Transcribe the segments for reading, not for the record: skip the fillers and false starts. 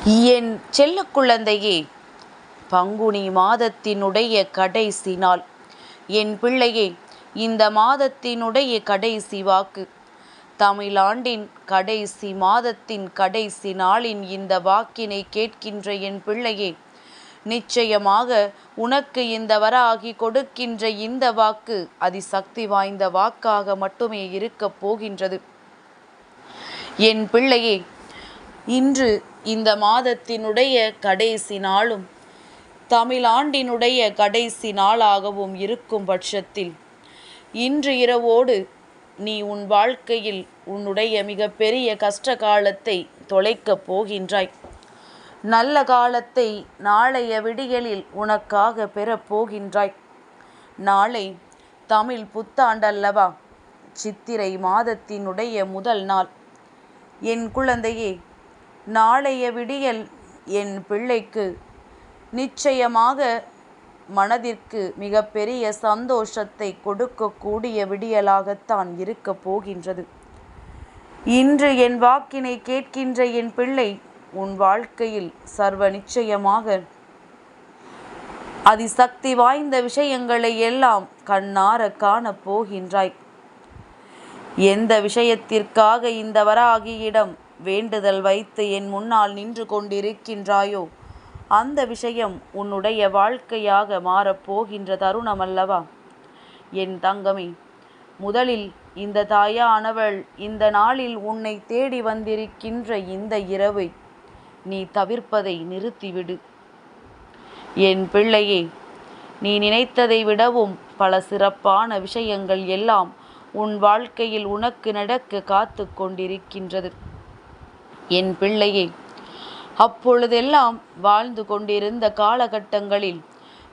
என் செல்ல குழந்தையே, பங்குனி மாதத்தினுடைய கடைசி நாள். என் பிள்ளையே, இந்த மாதத்தினுடைய கடைசி வாக்கு, தமிழாண்டின் கடைசி மாதத்தின் கடைசி நாளின் இந்த வாக்கினை கேட்கின்ற என் பிள்ளையே, நிச்சயமாக உனக்கு இந்த வராகி கொடுக்கின்ற இந்த வாக்கு அதிசக்தி வாய்ந்த வாக்காக மட்டுமே இருக்கப் போகின்றது. என் பிள்ளையே, இன்று இந்த மாதத்தினுடைய கடைசி நாளும் தமிழாண்டினுடைய கடைசி நாளாகவும் இருக்கும் பட்சத்தில், இன்று இரவோடு நீ உன் வாழ்க்கையில் உன்னுடைய மிகப்பெரிய கஷ்ட காலத்தை தொலைக்கப் போகின்றாய். நல்ல காலத்தை நாளைய விடியலில் உனக்காக பெறப்போகின்றாய். நாளை தமிழ் புத்தாண்டல்லவா? சித்திரை மாதத்தினுடைய முதல் நாள். என் குழந்தையே, நாளைய விடியல் என் பிள்ளைக்கு நிச்சயமாக மனதிற்கு மிகப்பெரிய சந்தோஷத்தை கொடுக்கக்கூடிய விடியலாகத்தான் இருக்கப் போகின்றது. இன்று என் வாக்கினை கேட்கின்ற என் பிள்ளை, உன் வாழ்க்கையில் சர்வ நிச்சயமாக அதிசக்தி வாய்ந்த விஷயங்களை எல்லாம் கண்ணார காணப் போகின்றாய். எந்த விஷயத்திற்காக இந்த வராகியிடம் வேண்டுதல் வைத்து என் முன்னால் நின்று கொண்டிருக்கின்றாயோ, அந்த விஷயம் உன்னுடைய வாழ்க்கையாக மாறப்போகின்ற தருணம் அல்லவா? என் தங்கமே, முதலில் இந்த தாயானவள் இந்த நாளில் உன்னை தேடி வந்திருக்கின்ற இந்த இரவை நீ தவிர்ப்பதை நிறுத்திவிடு. என் பிள்ளையே, நீ நினைத்ததை விடவும் பல சிறப்பான விஷயங்கள் எல்லாம் உன் வாழ்க்கையில் உனக்கு நடக்க காத்து கொண்டிருக்கின்றது. என் பிள்ளையே, அப்பொழுதெல்லாம் வாழ்ந்து கொண்டிருந்த காலகட்டங்களில்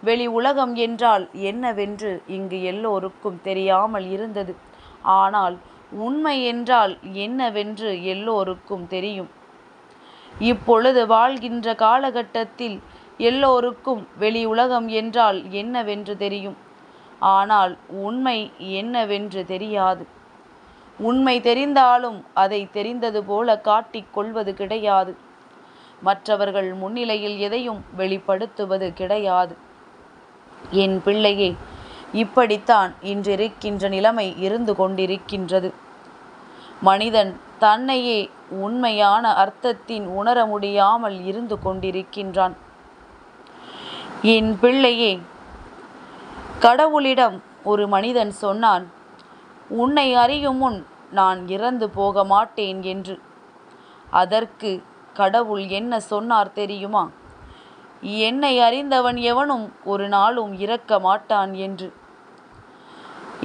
வெளி உலகம் என்றால் என்னவென்று இங்கு எல்லோருக்கும் தெரியாமல் இருந்தது. ஆனால் உண்மை என்றால் என்னவென்று எல்லோருக்கும் தெரியும். இப்பொழுது வாழ்கின்ற காலகட்டத்தில் எல்லோருக்கும் வெளி உலகம் என்றால் என்னவென்று தெரியும். ஆனால் உண்மை என்னவென்று தெரியாது. உண்மை தெரிந்தாலும் அதை தெரிந்தது போல காட்டிக்கொள்வது கிடையாது. மற்றவர்கள் முன்னிலையில் எதையும் வெளிப்படுத்துவது கிடையாது. என் பிள்ளையே, இப்படித்தான் இன்றிருக்கின்ற நிலைமை இருந்து கொண்டிருக்கின்றது. மனிதன் தன்னையே உண்மையான அர்த்தத்தின் உணர முடியாமல் இருந்து கொண்டிருக்கின்றான். என் பிள்ளையே, கடவுளிடம் ஒரு மனிதன் சொன்னான், உன்னை அறியும் முன் நான் இறந்து போக மாட்டேன் என்று. அதற்கு கடவுள் என்ன சொன்னார் தெரியுமா? என்னை அறிந்தவன் எவனும் ஒரு நாளும் இறக்க மாட்டான் என்று.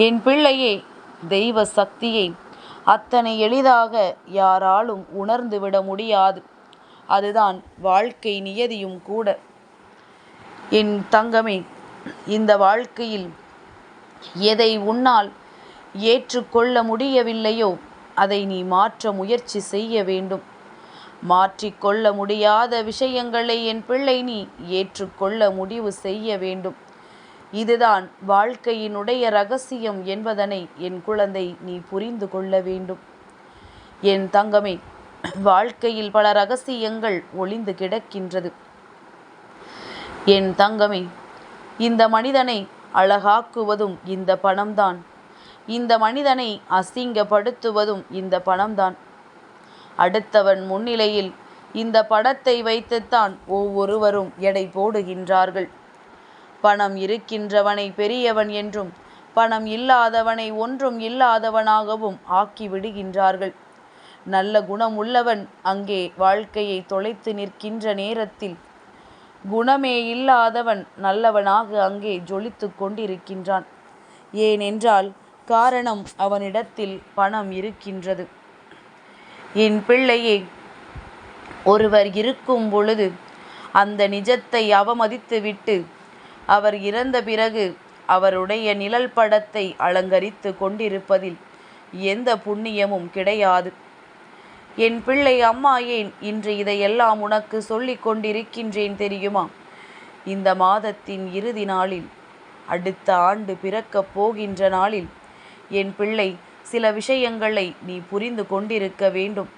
என் பிள்ளையே, தெய்வ சக்தியை அத்தனை எளிதாக யாராலும் உணர்ந்துவிட முடியாது. அதுதான் வாழ்க்கை நியதியும் கூட. என் தங்கமே, இந்த வாழ்க்கையில் எதை உன்னால் ஏற்றுக்கொள்ள முடியவில்லையோ அதை நீ மாற்ற முயற்சி செய்ய வேண்டும். மாற்றிக்கொள்ள முடியாத விஷயங்களை என் பிள்ளை நீ ஏற்றுக்கொள்ள முடிவு செய்ய வேண்டும். இதுதான் வாழ்க்கையினுடைய ரகசியம் என்பதனை என் குழந்தை நீ புரிந்து கொள்ள வேண்டும். என் தங்கமே, வாழ்க்கையில் பல ரகசியங்கள் ஒளிந்து கிடக்கின்றது. என் தங்கமே, இந்த மனிதனை அழகாக்குவதும் இந்த பணம்தான். இந்த மனிதனை அசிங்கப்படுத்துவதும் இந்த பணம்தான். அடுத்தவன் முன்னிலையில் இந்த பணத்தை வைத்துத்தான் ஒவ்வொருவரும் எடை போடுகின்றார்கள். பணம் இருக்கின்றவனை பெரியவன் என்றும், பணம் இல்லாதவனை ஒன்றும் இல்லாதவனாகவும் ஆக்கி விடுகின்றார்கள். நல்ல குணம் உள்ளவன் அங்கே வாழ்க்கையை தொலைத்து நிற்கின்ற நேரத்தில், குணமே இல்லாதவன் நல்லவனாக அங்கே ஜொலித்து கொண்டிருக்கின்றான். ஏனென்றால் காரணம், அவனிடத்தில் பணம் இருக்கின்றது. என் பிள்ளையே, ஒருவர் இருக்கும் பொழுது அந்த நிஜத்தை அவமதித்துவிட்டு அவர் இறந்த பிறகு அவருடைய நிழல் படத்தை அலங்கரித்து கொண்டிருப்பதில் எந்த புண்ணியமும் கிடையாது. என் பிள்ளை, அம்மா ஏன் இன்று இதையெல்லாம் உனக்கு சொல்லிக் கொண்டிருக்கின்றேன் தெரியுமா? இந்த மாதத்தின் இறுதி நாளில், அடுத்த ஆண்டு பிறக்கப் போகின்ற நாளில் என் பிள்ளை, சில விஷயங்களை நீ புரிந்து கொண்டிருக்க வேண்டும்.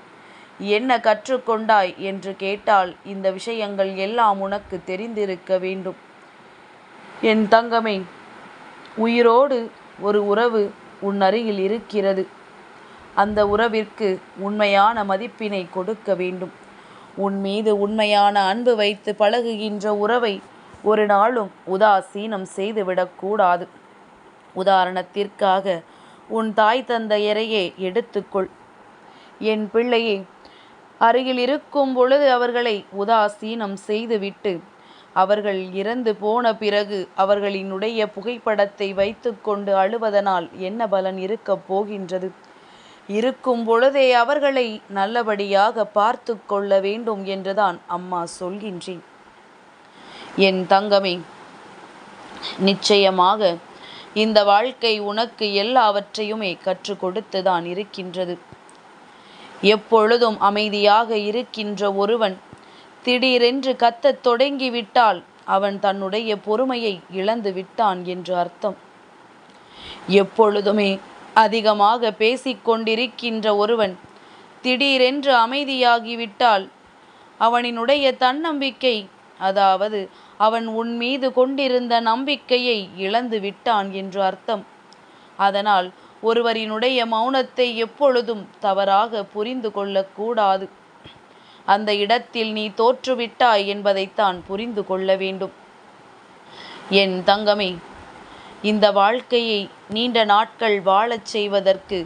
என்ன கற்றுக்கொண்டாய் என்று கேட்டால் இந்த விஷயங்கள் எல்லாம் உனக்கு தெரிந்திருக்க வேண்டும். என் தங்கமே, உயிரோடு ஒரு உறவு உன் அருகில் இருக்கிறது. அந்த உறவிற்கு உண்மையான மதிப்பினை கொடுக்க வேண்டும். உன் மீது உண்மையான அன்பு வைத்து பழகுகின்ற உறவை ஒரு நாளும் உதாசீனம் செய்துவிடக்கூடாது. உதாரணத்திற்காக உன் தாய் தந்தையரையே எடுத்துக்கொள். என் பிள்ளையே, அருகில் இருக்கும் பொழுது அவர்களை உதாசீனம் செய்துவிட்டு அவர்கள் இறந்து போன பிறகு அவர்களினுடைய புகைப்படத்தை வைத்து கொண்டு அழுவதனால் என்ன பலன் இருக்கப் போகின்றது? இருக்கும் பொழுதே அவர்களை நல்லபடியாக பார்த்து கொள்ள வேண்டும் என்றுதான் அம்மா சொல்கின்றேன். என் தங்கமே, நிச்சயமாக இந்த வாழ்க்கை உனக்கு எல்லாவற்றையுமே கற்றுக் கொடுத்துதான் இருக்கின்றது. எப்பொழுதும் அமைதியாக இருக்கின்ற ஒருவன் திடீரென்று கத்தத் தொடங்கிவிட்டால் அவன் தன்னுடைய பொறுமையை இழந்து விட்டான் என்று அர்த்தம். எப்பொழுதுமே அதிகமாக பேசிக்கொண்டிருக்கின்ற ஒருவன் திடீரென்று அமைதியாகிவிட்டால் அவனினுடைய தன்னம்பிக்கை, அதாவது அவன் உன் மீது கொண்டிருந்த நம்பிக்கையை இழந்து விட்டான் என்று அர்த்தம். அதனால் ஒருவரினுடைய மௌனத்தை எப்பொழுதும் தவறாக புரிந்து கொள்ளக்கூடாது. அந்த இடத்தில் நீ தோற்றுவிட்டாய் என்பதைத்தான் புரிந்து கொள்ள வேண்டும். என் தங்கமே, இந்த வாழ்க்கையை நீண்ட நாட்கள் வாழச் செய்வதற்கு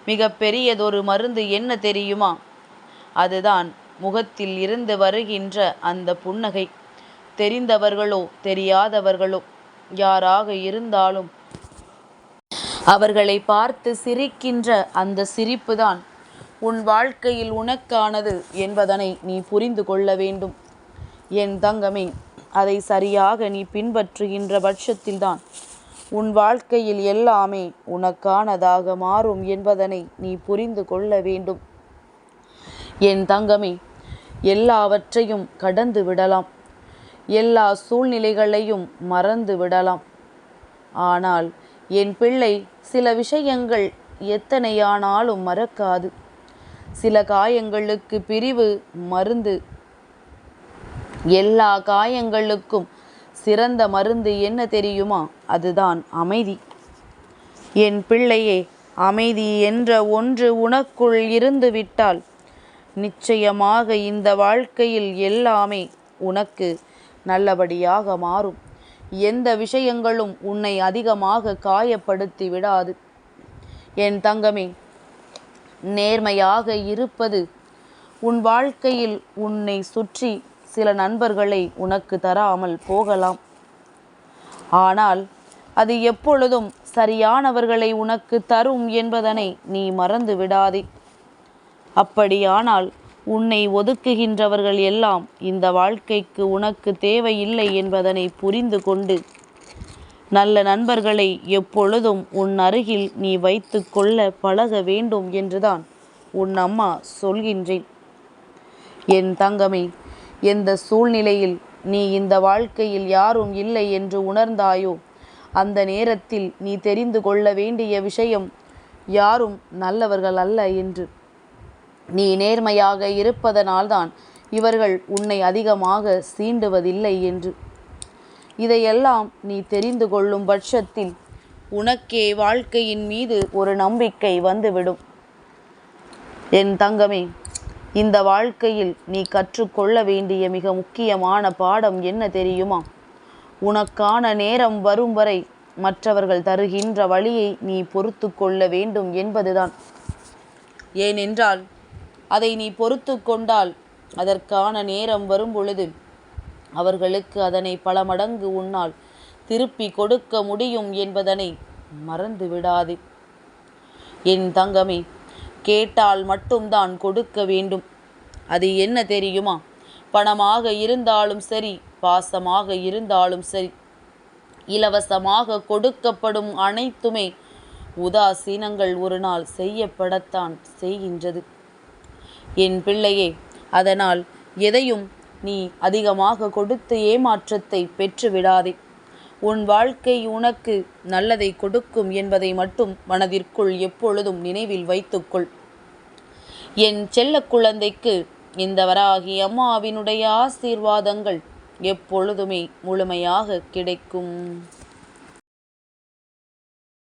மிக பெரியதொரு மருந்து என்ன தெரியுமா? அதுதான் முகத்தில் இருந்து வருகின்ற அந்த புன்னகை. தெரிந்தவர்களோ தெரியாதவர்களோ யாராக இருந்தாலும் அவர்களை பார்த்து சிரிக்கின்ற அந்த சிரிப்புதான் உன் வாழ்க்கையில் உனக்கானது என்பதனை நீ புரிந்து கொள்ள வேண்டும். என் தங்கமே, அதை சரியாக நீ பின்பற்றுகின்ற பட்சத்தில்தான் உன் வாழ்க்கையில் எல்லாமே உனக்கானதாக மாறும் என்பதனை நீ புரிந்து கொள்ள வேண்டும். என் தங்கமே, எல்லாவற்றையும் கடந்து விடலாம், எல்லா சூழ்நிலைகளையும் மறந்து விடலாம். ஆனால் என் பிள்ளை, சில விஷயங்கள் எத்தனையானாலும் மறக்காது. சில காயங்களுக்கு பிரிவு மருந்து. எல்லா காயங்களுக்கும் சிறந்த மருந்து என்ன தெரியுமா? அதுதான் அமைதி. என் பிள்ளையே, அமைதி என்ற ஒன்று உனக்குள் இருந்து விட்டால் நிச்சயமாக இந்த வாழ்க்கையில் எல்லாமே உனக்கு நல்லபடியாக மாறும். எந்த விஷயங்களும் உன்னை அதிகமாக காயப்படுத்தி விடாது. என் தங்கமே, நேர்மையாக இருப்பது உன் வாழ்க்கையில் உன்னை சுற்றி சில நண்பர்களை உனக்கு தராமல் போகலாம். ஆனால் அது எப்பொழுதும் சரியானவர்களை உனக்கு தரும் என்பதனை நீ மறந்து விடாதே. அப்படியானால் உன்னை ஒதுக்குகின்றவர்கள் எல்லாம் இந்த வாழ்க்கைக்கு உனக்கு தேவையில்லை என்பதனை புரிந்து கொண்டு நல்ல நண்பர்களை எப்பொழுதும் உன் அருகில் நீ வைத்து கொள்ள பழக வேண்டும் என்றுதான் உன் அம்மா சொல்கின்றேன். என் தங்கமே, எந்த சூழ்நிலையில் நீ இந்த வாழ்க்கையில் யாரும் இல்லை என்று உணர்ந்தாயோ அந்த நேரத்தில் நீ தெரிந்து கொள்ள வேண்டிய விஷயம் யாரும் நல்லவர்கள் அல்ல என்று. நீ நேர்மையாக இருப்பதனால்தான் இவர்கள் உன்னை அதிகமாக சீண்டுவதில்லை என்று. இதையெல்லாம் நீ தெரிந்து கொள்ளும் பட்சத்தில் உனக்கே வாழ்க்கையின் மீது ஒரு நம்பிக்கை வந்துவிடும். என் தங்கமே, இந்த வாழ்க்கையில் நீ கற்றுக்கொள்ள வேண்டிய மிக முக்கியமான பாடம் என்ன தெரியுமா? உனக்கான நேரம் வரும் வரை மற்றவர்கள் தருகின்ற வழியை நீ பொறுத்து கொள்ள வேண்டும் என்பதுதான். ஏனென்றால் அதை நீ பொறுத்து கொண்டால் அதற்கான நேரம் வரும் பொழுது அவர்களுக்கு அதனை பல மடங்கு உன்னால் திருப்பி கொடுக்க முடியும் என்பதனை மறந்து விடாதே. என் தங்கமே, கேட்டால் மட்டும்தான் கொடுக்க வேண்டும். அது என்ன தெரியுமா? பணமாக இருந்தாலும் சரி, பாசமாக இருந்தாலும் சரி, இலவசமாக கொடுக்கப்படும் அனைத்துமே உதாசீனங்கள் ஒரு நாள் செய்யப்படத்தான் செய்கின்றது. என் பிள்ளையே, அதனால் எதையும் நீ அதிகமாக கொடுத்து ஏமாற்றத்தை பெற்று விடாதே. உன் வாழ்க்கை உனக்கு நல்லதை கொடுக்கும் என்பதை மட்டும் மனதிற்குள் எப்பொழுதும் நினைவில் வைத்துக்கொள். என் செல்ல குழந்தைக்கு இந்த வராகி அம்மாவினுடைய ஆசீர்வாதங்கள் எப்பொழுதுமே முழுமையாக கிடைக்கும்.